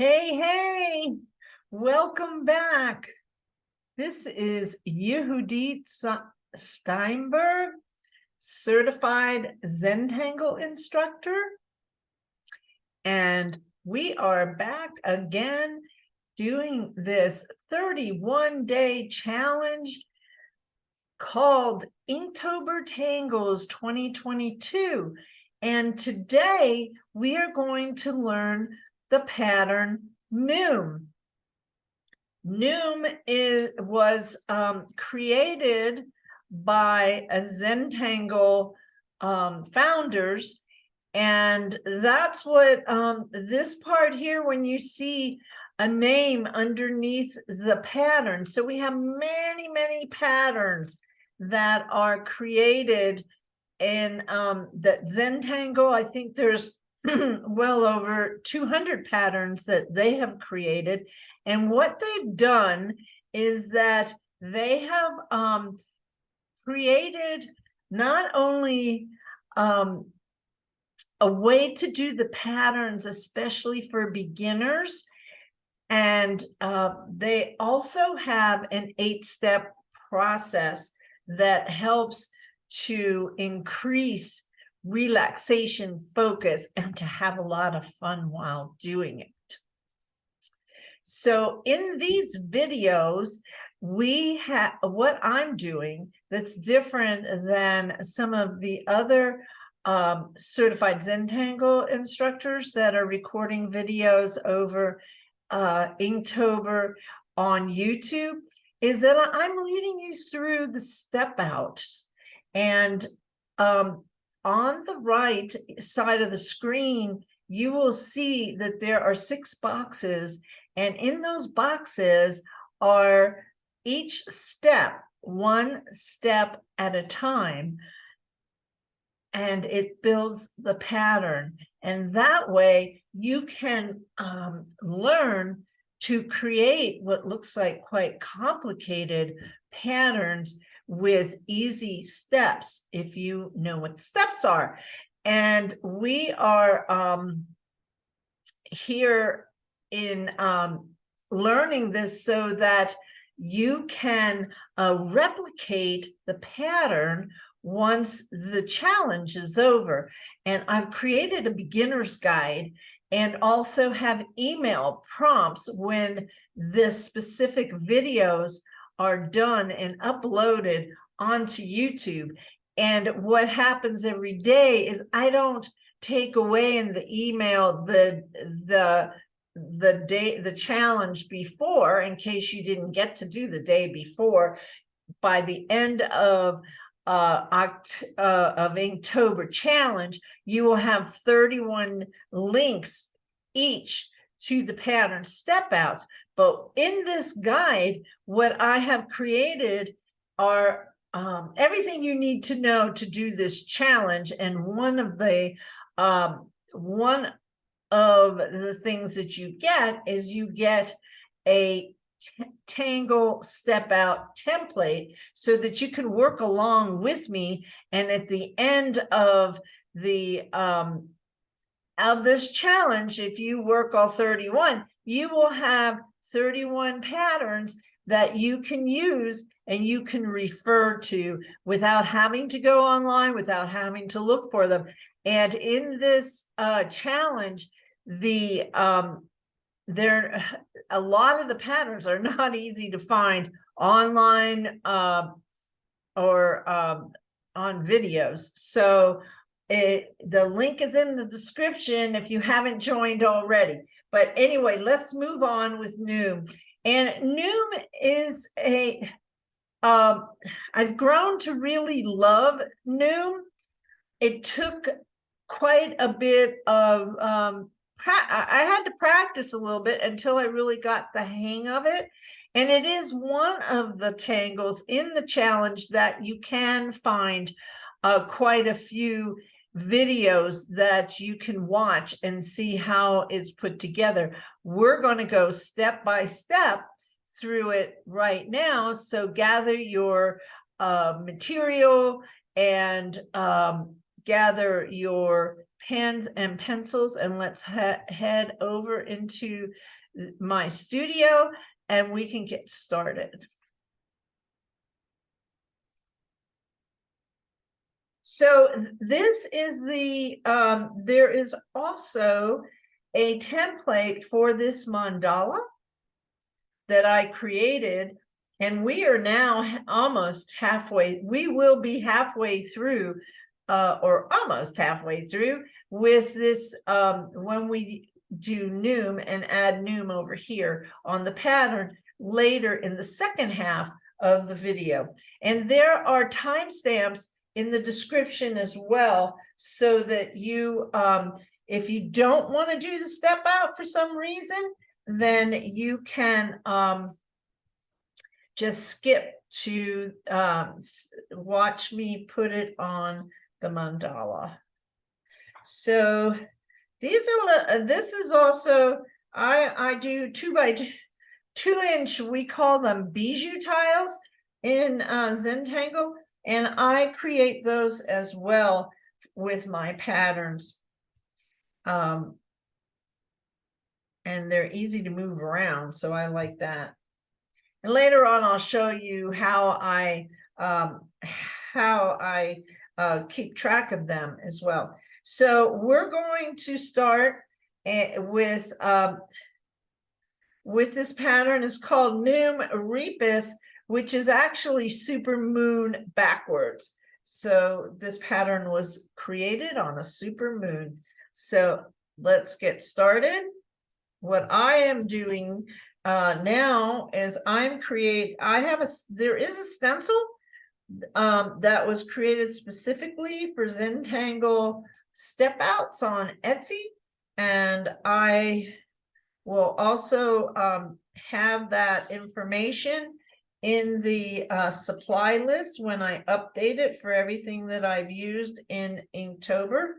Hey, welcome back. This is Yehudit Steinberg, certified Zentangle instructor. And we are back again doing this 31-day challenge called Inktober Tangles 2022. And today we are going to learn the pattern NOOM. NOOM was created by a Zentangle founders, and that's what this part here, when you see a name underneath the pattern. So we have many patterns that are created in that Zentangle. I think there's well over 200 patterns that they have created. And what they've done is that they have created not only a way to do the patterns, especially for beginners, and they also have an 8-step process that helps to increase relaxation, focus, and to have a lot of fun while doing it. So in these videos, we have what I'm doing that's different than some of the other certified Zentangle instructors that are recording videos over Inktober on YouTube, is that I'm leading you through the step outs. And on the right side of the screen, you will see that there are 6 boxes, and in those boxes are each step, 1 step at a time, and it builds the pattern. And that way you can learn to create what looks like quite complicated patterns with easy steps, if you know what the steps are. And we are here in learning this so that you can replicate the pattern once the challenge is over. And I've created a beginner's guide and also have email prompts when the specific videos are done and uploaded onto YouTube. And what happens every day is I don't take away in the email the challenge before, in case you didn't get to do the day before. By the end of Inktober challenge, you will have 31 links each to the pattern step outs. But in this guide, what I have created are everything you need to know to do this challenge. And one of the things that you get is you get a tangle step out template so that you can work along with me. And at the end of the this challenge, if you work all 31, you will have 31 patterns that you can use and you can refer to without having to go online, without having to look for them. And in this challenge, a lot of the patterns are not easy to find online or on videos. So the link is in the description if you haven't joined already. But anyway, let's move on with NOOM. And NOOM is I've grown to really love NOOM. It took quite a bit of I had to practice a little bit until I really got the hang of it. And it is one of the tangles in the challenge that you can find quite a few videos that you can watch and see how it's put together. We're going to go step by step through it right now. So gather your material and gather your pens and pencils, and let's head over into my studio and we can get started. So this is the, there is also a template for this mandala that I created, and we are now almost halfway. We will be halfway through, or almost halfway through with this, when we do NOOM and add NOOM over here on the pattern later in the second half of the video. And there are timestamps in the description as well, so that you, if you don't want to do the step out for some reason, then you can just skip to watch me put it on the mandala. So these are, this is also, I do 2 by 2 inch, we call them bijou tiles in Zentangle, and I create those as well with my patterns. And they're easy to move around, so I like that. And later on, I'll show you how I keep track of them as well. So we're going to start with this pattern. Is called NOOM Repus, which is actually super moon backwards. So this pattern was created on a super moon. So let's get started. What I am doing now is there is a stencil that was created specifically for Zentangle step outs on Etsy, and I will also have that information in the supply list when I update it for everything that I've used in Inktober.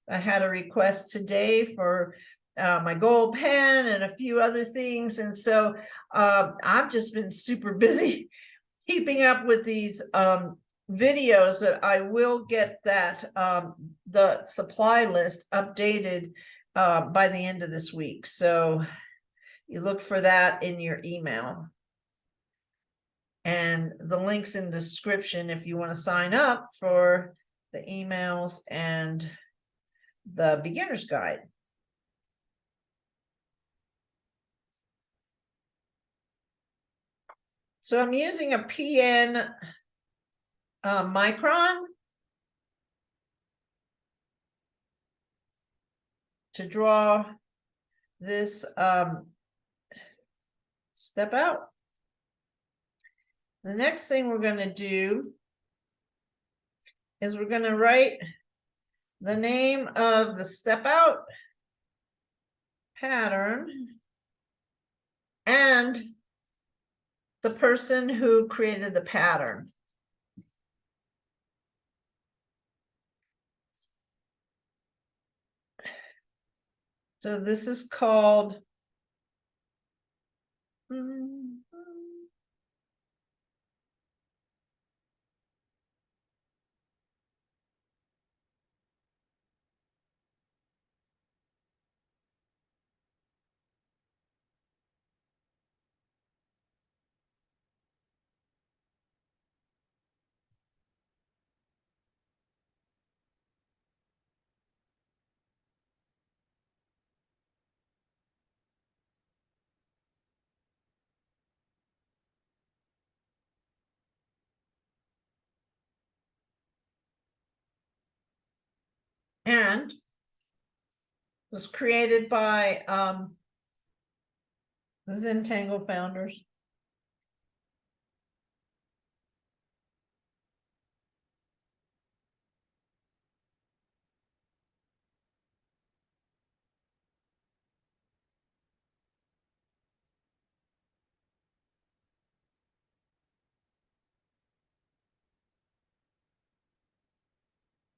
I had a request today for my gold pen and a few other things, and so I've just been super busy keeping up with these videos, that I will get that the supply list updated by the end of this week. So you look for that in your email, and the links in the description if you want to sign up for the emails and the beginner's guide. So I'm using a PN micron to draw this step out. The next thing we're going to do is we're going to write the name of the step out pattern and the person who created the pattern. So this is called and was created by the Zentangle founders.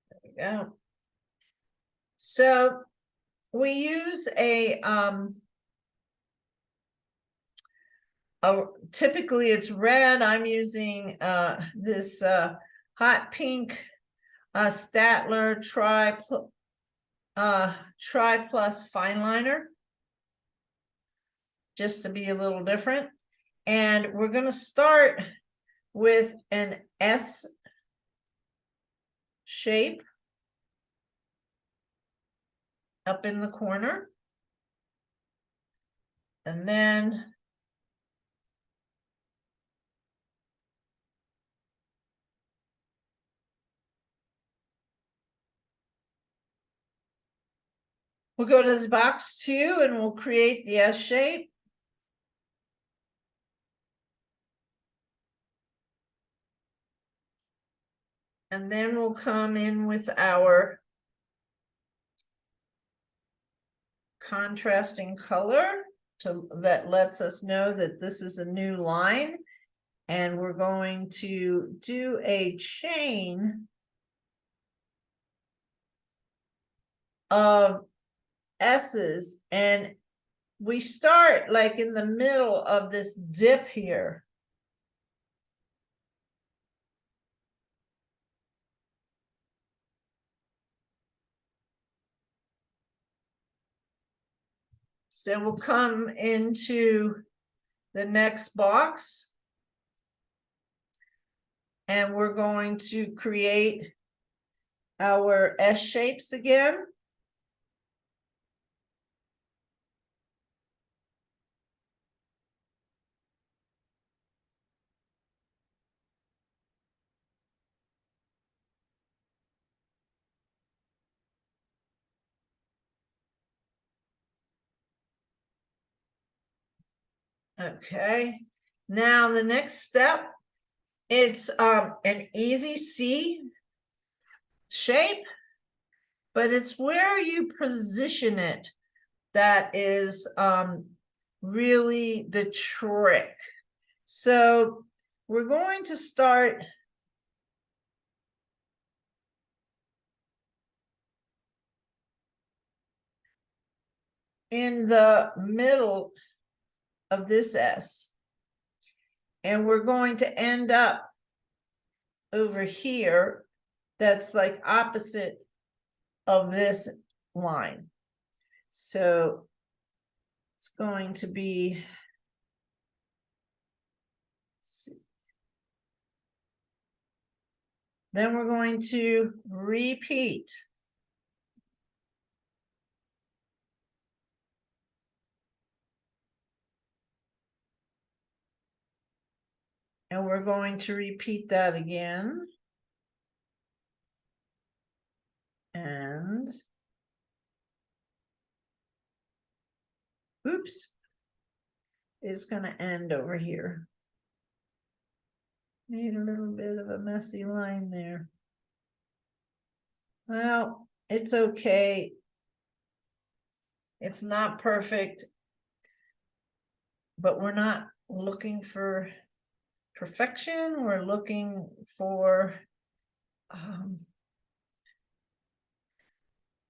There we go. So we use typically it's red. I'm using this hot pink Statler Tri Plus Fine Liner, just to be a little different. And we're going to start with an S shape up in the corner. And then we'll go to this box 2 and we'll create the S shape. And then we'll come in with our contrasting color that lets us know that this is a new line. And we're going to do a chain of S's, and we start like in the middle of this dip here. So we'll come into the next box and we're going to create our S shapes again. Okay, now the next step, it's an easy C shape, but it's where you position it that is really the trick. So we're going to start in the middle of this S, and we're going to end up over here that's like opposite of this line. So it's going to be, then we're going to repeat. And we're going to repeat that again. And oops, it's going to end over here. Made a little bit of a messy line there. Well, it's okay. It's not perfect, but we're not looking for perfection. We're looking for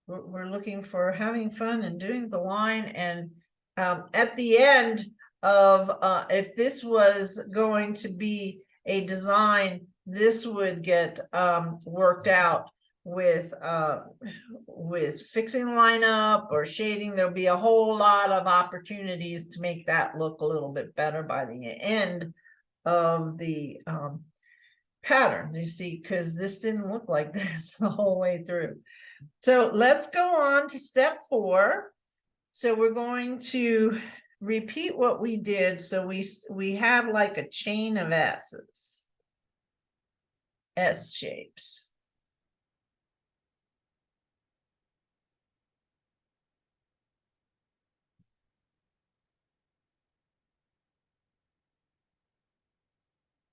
we're looking for having fun and doing the line. And at the end of if this was going to be a design, this would get worked out with fixing line up or shading. There'll be a whole lot of opportunities to make that look a little bit better by the end of the pattern, you see, because this didn't look like this the whole way through. So let's go on to step 4. So we're going to repeat what we did. So we have like a chain of S's, S shapes.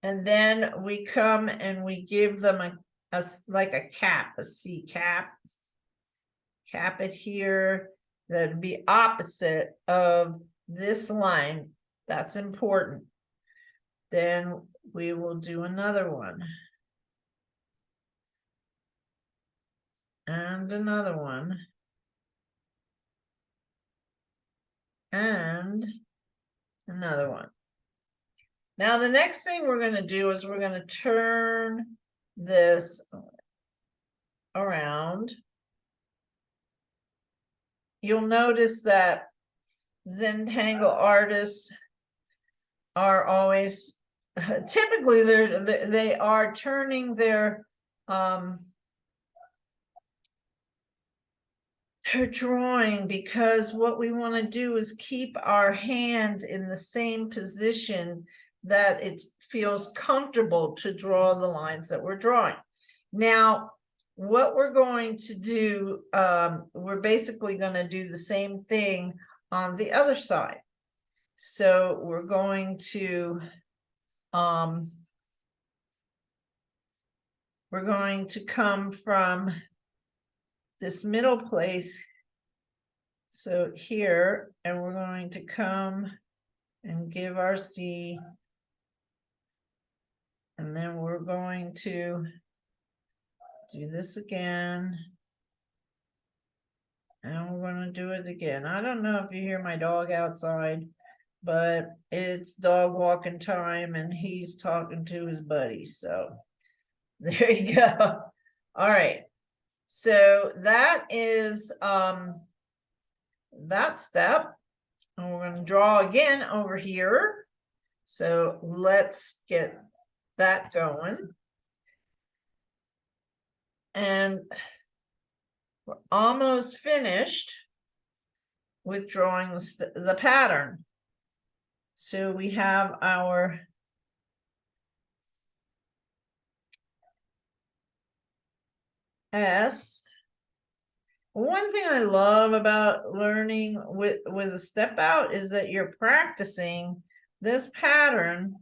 And then we come and we give them like a cap, a C cap. Cap it here. That'd be opposite of this line. That's important. Then we will do another one. And another one. And another one. Now, the next thing we're going to do is we're going to turn this around. You'll notice that Zentangle artists are always typically they are turning their drawing, because what we want to do is keep our hand in the same position that it feels comfortable to draw the lines that we're drawing. Now, what we're going to do, we're basically going to do the same thing on the other side. So we're going to come from this middle place, so here, and we're going to come and give our C, and then we're going to do this again, and we're going to do it again. I don't know if you hear my dog outside, but it's dog walking time and he's talking to his buddy, so there you go. All right, so that is that step, and we're going to draw again over here. So let's get that going, and we're almost finished with drawing the pattern. So we have our S. One thing I love about learning with a step out is that you're practicing this pattern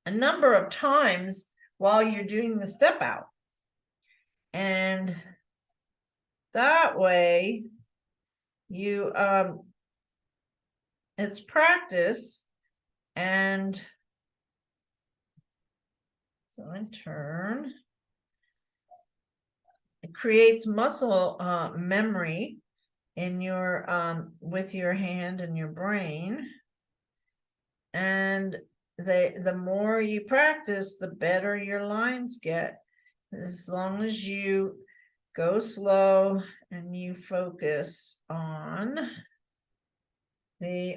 a number of times while you're doing the step out. And that way you it's practice. And so I turn. It creates muscle memory in your with your hand and your brain. And the more you practice, the better your lines get, as long as you go slow and you focus on the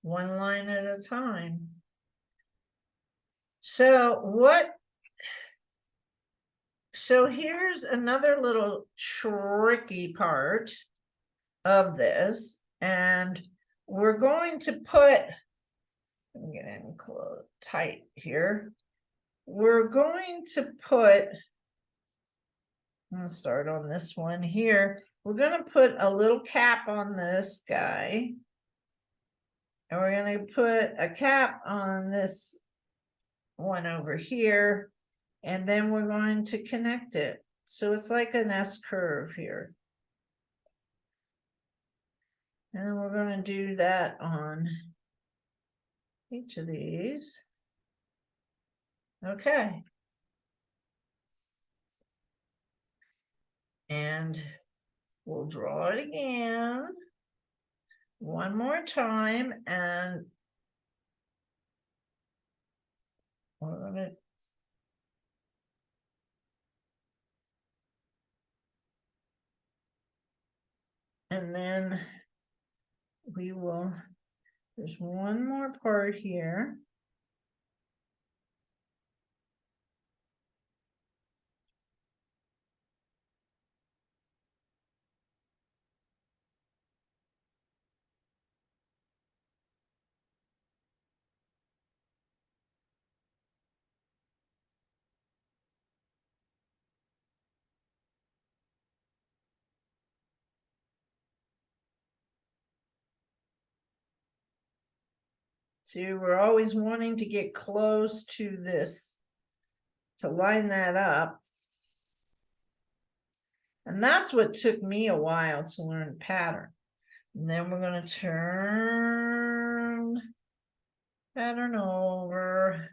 one line at a time. So here's another little tricky part of this, and we're going to put, let me get in close tight here. We're going to put, I'm going to start on this one here. We're going to put a little cap on this guy, and we're going to put a cap on this one over here, and then we're going to connect it. So it's like an S curve here. And then we're going to do that on each of these. Okay. And we'll draw it again one more time, and we're going to and then we will, there's one more part here. So we're always wanting to get close to this, to line that up. And that's what took me a while to learn pattern. And then we're going to turn pattern over. I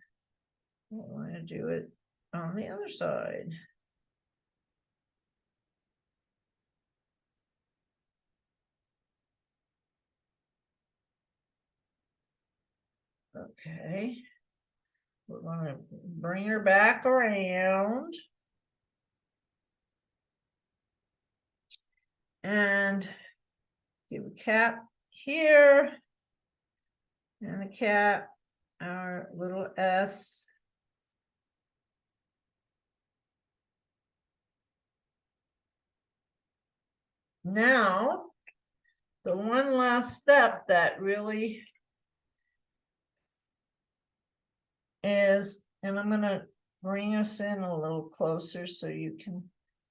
want to do it on the other side. Okay. We're going to bring her back around. And give a cap here. And a cap, our little S. Now, the one last step that really is, and I'm going to bring us in a little closer so you can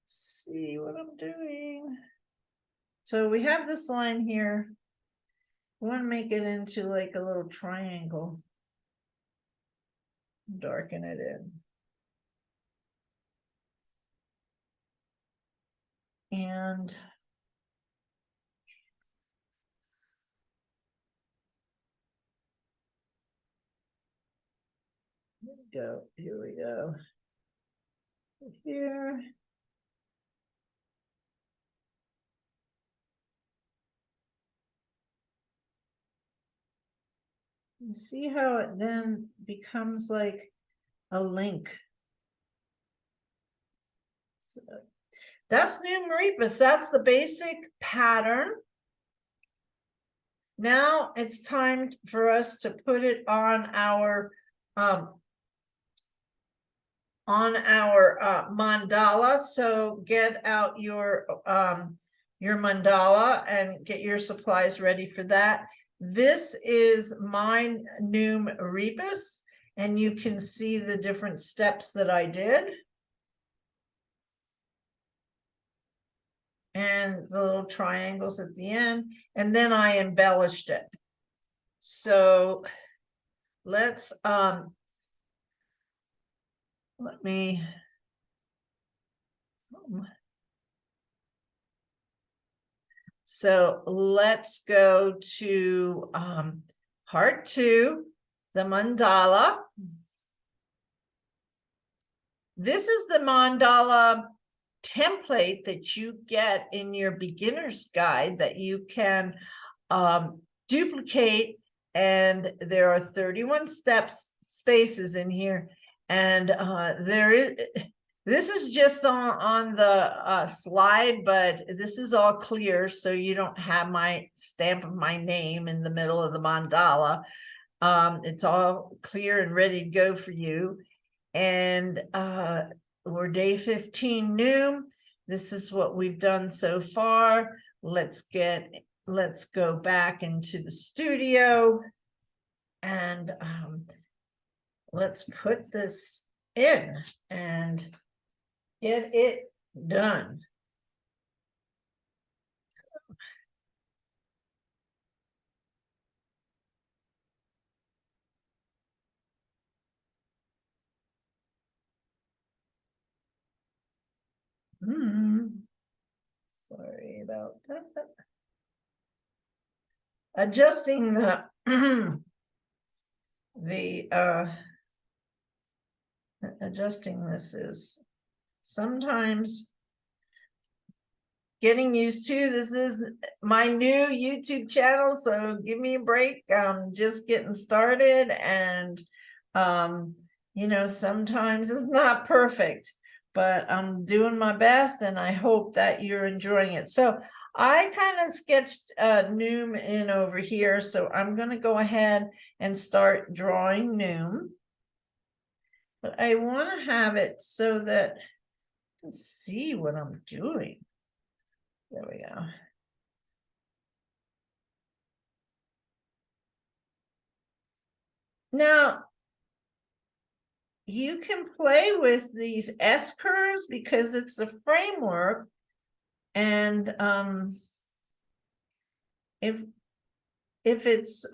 see what I'm doing. So we have this line here. We want to make it into like a little triangle. Darken it in. And here we go. Here. You see how it then becomes like a link. So that's NOOM Rebus. That's the basic pattern. Now it's time for us to put it on our mandala. So get out your mandala and get your supplies ready for that. This is my NOOM Rebus, and you can see the different steps that I did. And the little triangles at the end, and then I embellished it. So let's let me so let's go to part 2, the mandala. This is the mandala template that you get in your beginner's guide that you can duplicate, and there are 31 spaces in here, and this is just on the slide, but this is all clear, so you don't have my stamp of my name in the middle of the mandala. It's all clear and ready to go for you. And we're day 15 NOOM. This is what we've done so far. Let's go back into the studio and let's put this in and get it done. Sorry about that. Adjusting the adjusting this is sometimes getting used to. This is my new YouTube channel, so give me a break. I'm just getting started, and you know, sometimes it's not perfect, but I'm doing my best, and I hope that you're enjoying it. So I kind of sketched NOOM in over here, so I'm going to go ahead and start drawing NOOM. But I want to have it so that you can see what I'm doing. There we go. Now, you can play with these S curves because it's a framework, and if it's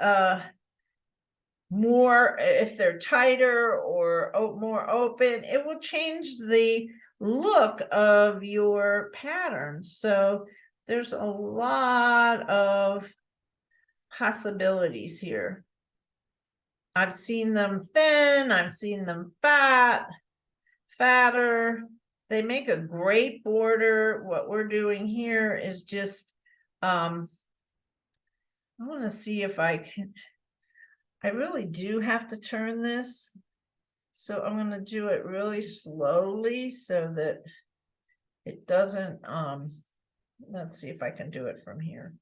more, if they're tighter or more open, it will change the look of your pattern. So there's a lot of possibilities here. I've seen them thin, I've seen them fatter. They make a great border. What we're doing here is just I want to see if I can. I really do have to turn this. So I'm going to do it really slowly so that it doesn't, let's see if I can do it from here.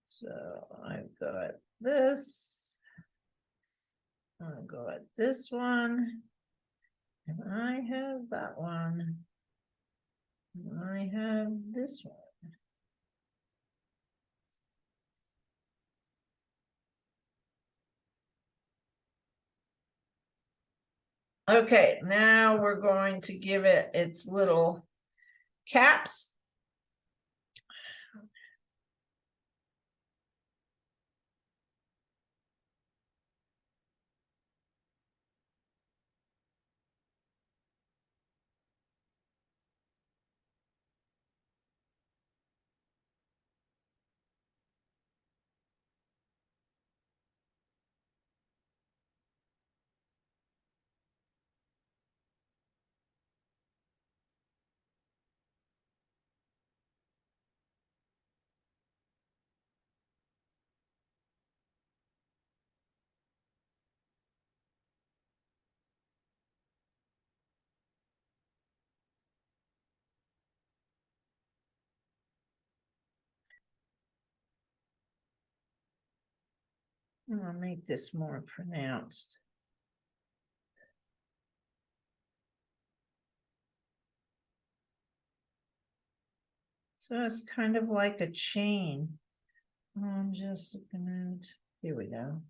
So I've got this, I've got this one, and I have that one, and I have this one. Okay, now we're going to give it its little caps. I'll make this more pronounced. So it's kind of like a chain. I'm just looking at, here we go.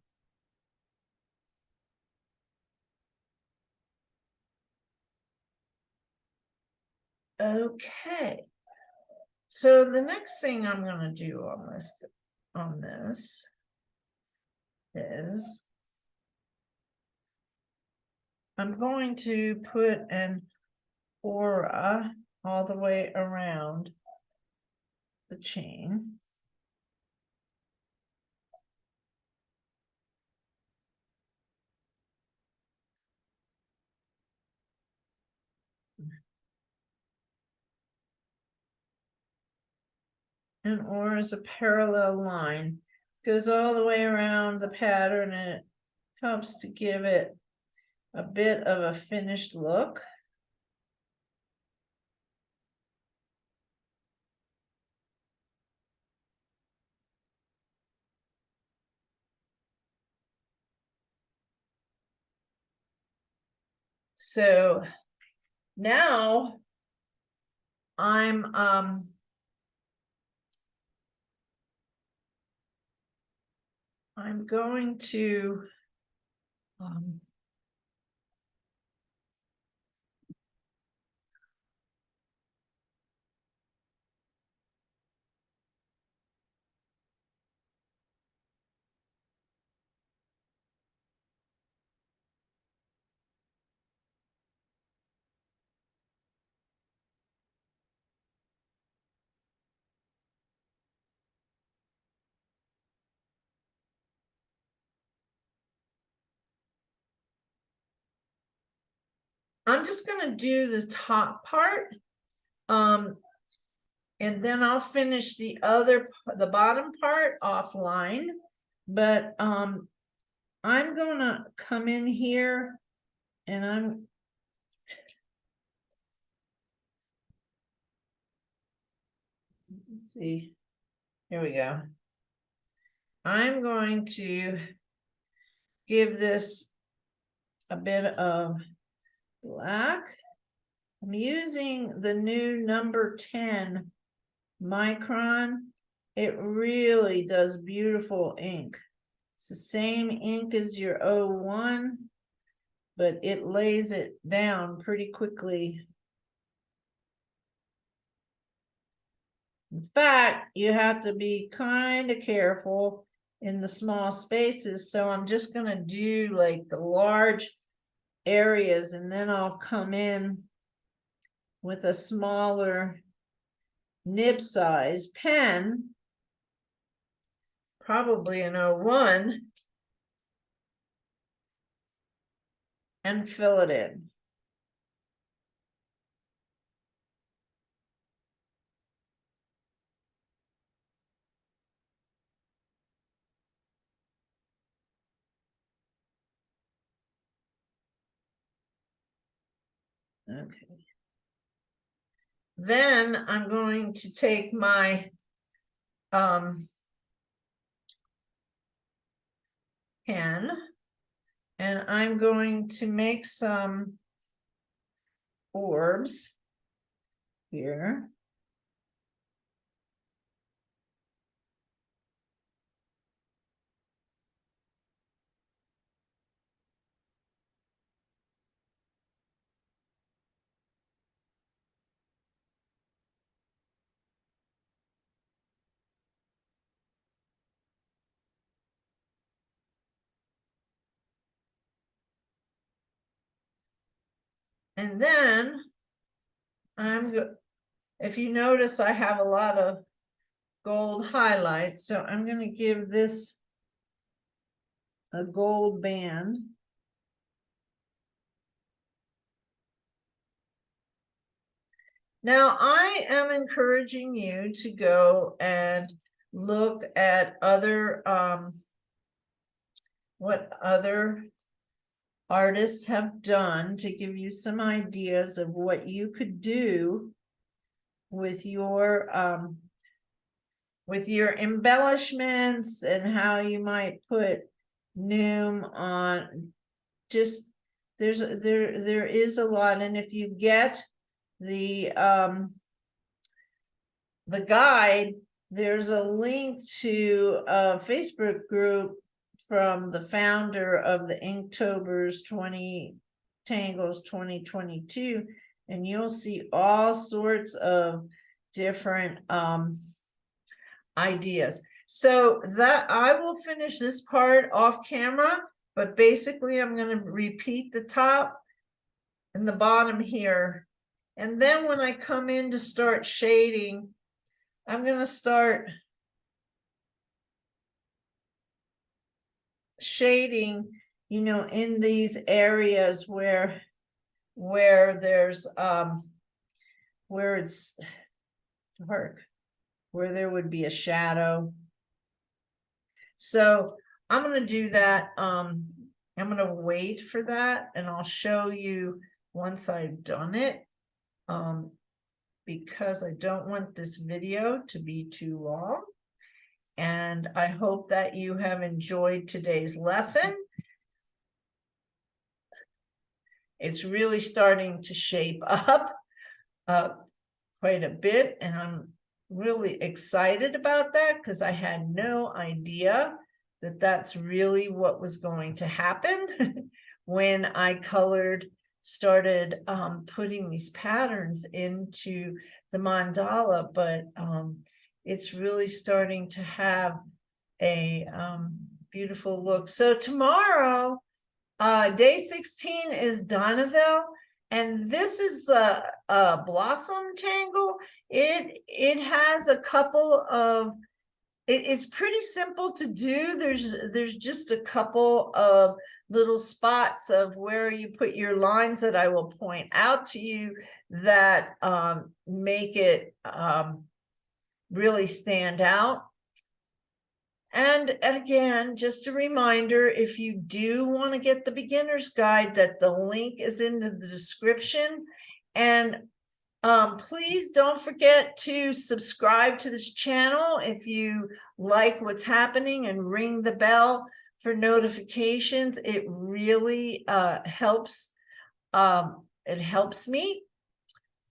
Okay. So the next thing I'm going to do on this is I'm going to put an aura all the way around the chain. An aura is a parallel line, goes all the way around the pattern, and it helps to give it a bit of a finished look. So now I'm going to just going to do the top part, and then I'll finish the bottom part offline. But I'm going to come in here, and let's see, here we go. I'm going to give this a bit of black. I'm using the new number 10 micron. It really does beautiful ink. It's the same ink as your 01, but it lays it down pretty quickly. In fact, you have to be kind of careful in the small spaces. So I'm just going to do like the large areas, and then I'll come in with a smaller nib size pen, probably an 01, and fill it in. Okay. Then I'm going to take my pen, and I'm going to make some orbs here. And then if you notice, I have a lot of gold highlights, so I'm going to give this a gold band. Now, I am encouraging you to go and look at other what other artists have done to give you some ideas of what you could do with your embellishments, and how you might put NOOM on. Just there is a lot, and if you get the guide, there's a link to a Facebook group from the founder of the Inktober's Tangles 2022, and you'll see all sorts of different ideas. So that I will finish this part off camera, but basically I'm going to repeat the top and the bottom here. And then when I come in to start shading, I'm going to start shading, in these areas where there's where it's dark, where there would be a shadow. So I'm going to do that. I'm going to wait for that, and I'll show you once I've done it, because I don't want this video to be too long. And I hope that you have enjoyed today's lesson. It's really starting to shape up quite a bit, and I'm really excited about that, because I had no idea that that's really what was going to happen when I started putting these patterns into the mandala. But it's really starting to have a beautiful look. So tomorrow, day 16 is Donneville, and this is a blossom tangle. It has a couple of, it's pretty simple to do. There's just a couple of little spots of where you put your lines that I will point out to you that make it really stand out. And again, just a reminder, if you do want to get the beginner's guide, that the link is in the description. And please don't forget to subscribe to this channel if you like what's happening, and ring the bell for notifications. It really helps. It helps me.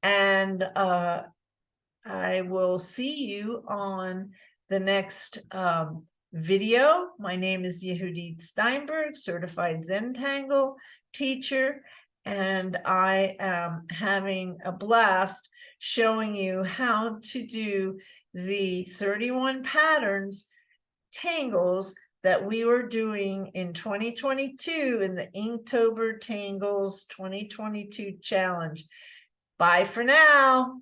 And I will see you on the next video. My name is Yehudit Steinberg, certified Zentangle teacher, and I am having a blast showing you how to do the 31 patterns tangles that we were doing in 2022 in the Inktober Tangles 2022 challenge. Bye for now.